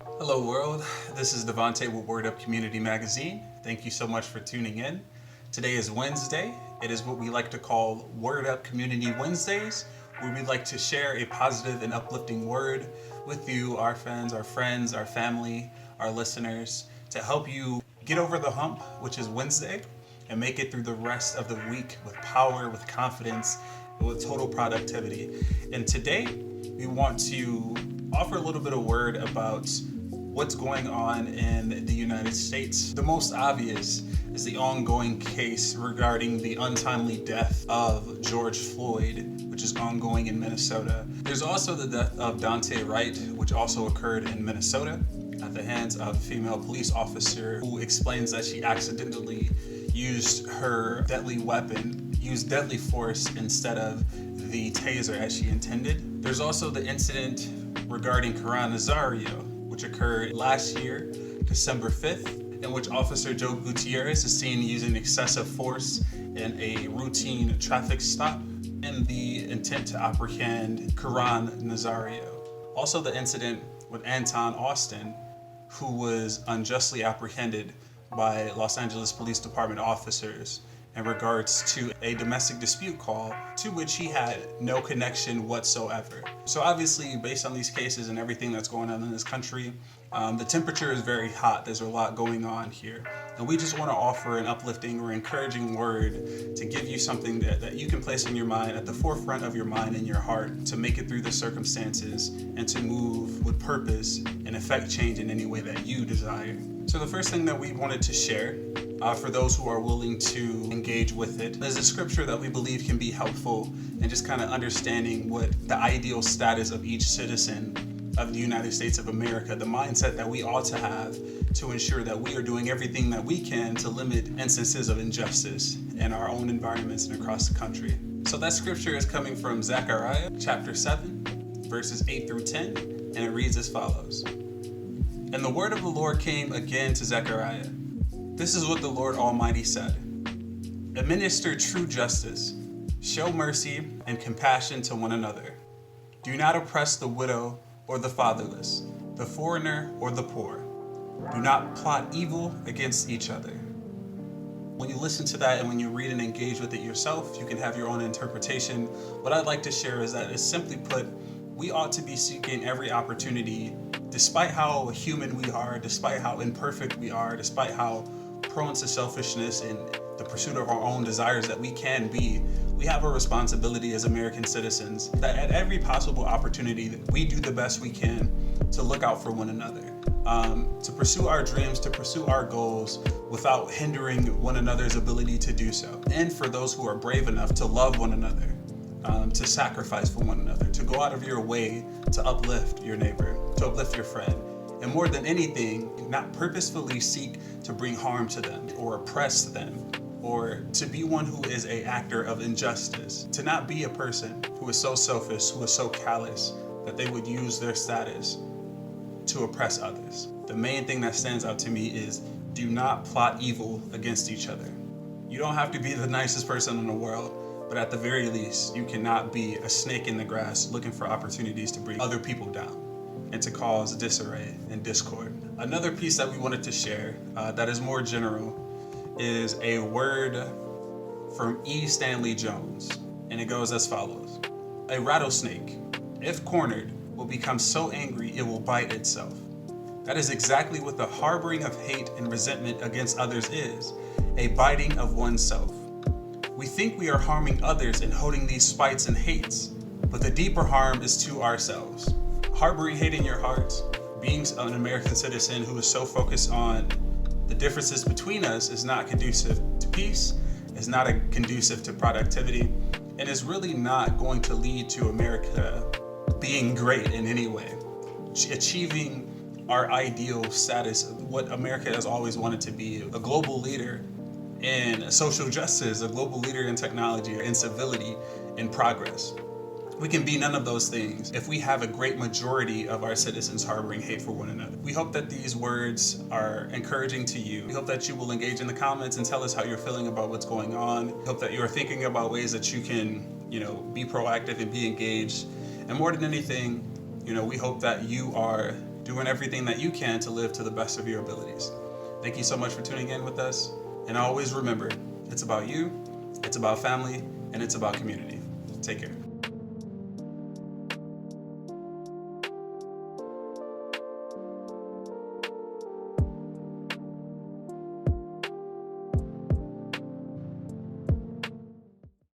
Hello world, this is Devontae with Word Up Community Magazine. Thank you so much for tuning in. Today is Wednesday. It is what we like to call Word Up Community Wednesdays, where we like to share a positive and uplifting word with you, our fans, our family, our listeners, to help you get over the hump, which is Wednesday, and make it through the rest of the week with power, with confidence, and with total productivity. And today, we want to offer a little bit of word about what's going on in the United States. The most obvious is the ongoing case regarding the untimely death of George Floyd, which is ongoing in Minnesota. There's also the death of Dante Wright, which also occurred in Minnesota at the hands of a female police officer who explains that she accidentally used her deadly weapon, used deadly force instead of the taser as she intended. There's also the incident regarding Karan Nazario, which occurred last year, December 5th, in which Officer Joe Gutierrez is seen using excessive force in a routine traffic stop in the intent to apprehend Karan Nazario. Also the incident with Anton Austin, who was unjustly apprehended by Los Angeles Police Department officers in regards to a domestic dispute call to which he had no connection whatsoever. So obviously, based on these cases and everything that's going on in this country, the temperature is very hot. There's a lot going on here. And we just want to offer an uplifting or encouraging word to give you something that you can place in your mind, at the forefront of your mind and your heart, to make it through the circumstances and to move with purpose and affect change in any way that you desire. So the first thing that we wanted to share, for those who are willing to engage with it, is a scripture that we believe can be helpful in just kind of understanding what the ideal status of each citizen of the United States of America, the mindset that we ought to have to ensure that we are doing everything that we can to limit instances of injustice in our own environments and across the country. So that scripture is coming from Zechariah chapter 7, verses 8 through 10, and it reads as follows. And the word of the Lord came again to Zechariah. This is what the Lord Almighty said. Administer true justice, show mercy and compassion to one another. Do not oppress the widow or the fatherless, the foreigner or the poor. Do not plot evil against each other. When you listen to that and when you read and engage with it yourself, you can have your own interpretation. What I'd like to share is that, it's simply put, we ought to be seeking every opportunity, despite how human we are, despite how imperfect we are, despite how prone to selfishness and the pursuit of our own desires that we can be, we have a responsibility as American citizens that at every possible opportunity that we do the best we can to look out for one another, to pursue our dreams, to pursue our goals without hindering one another's ability to do so. And for those who are brave enough to love one another, to sacrifice for one another, to go out of your way to uplift your neighbor, to uplift your friend. And more than anything, not purposefully seek to bring harm to them or oppress them, or to be one who is an actor of injustice, to not be a person who is so selfish, who is so callous that they would use their status to oppress others. The main thing that stands out to me is, do not plot evil against each other. You don't have to be the nicest person in the world, but at the very least, you cannot be a snake in the grass looking for opportunities to bring other people down and to cause disarray and discord. Another piece that we wanted to share that is more general is a word from E. Stanley Jones, and it goes as follows. A rattlesnake, if cornered, will become so angry it will bite itself. That is exactly what the harboring of hate and resentment against others is, a biting of oneself. We think we are harming others and holding these spites and hates, but the deeper harm is to ourselves. Harboring hate in your heart, being an American citizen who is so focused on the differences between us, is not conducive to peace, is not conducive to productivity, and is really not going to lead to America being great in any way, achieving our ideal status, what America has always wanted to be, a global leader in social justice, a global leader in technology, in civility, in progress. We can be none of those things if we have a great majority of our citizens harboring hate for one another. We hope that these words are encouraging to you. We hope that you will engage in the comments and tell us how you're feeling about what's going on. We hope that you're thinking about ways that you can, be proactive and be engaged. And more than anything, we hope that you are doing everything that you can to live to the best of your abilities. Thank you so much for tuning in with us. And always remember, it's about you, it's about family, and it's about community. Take care.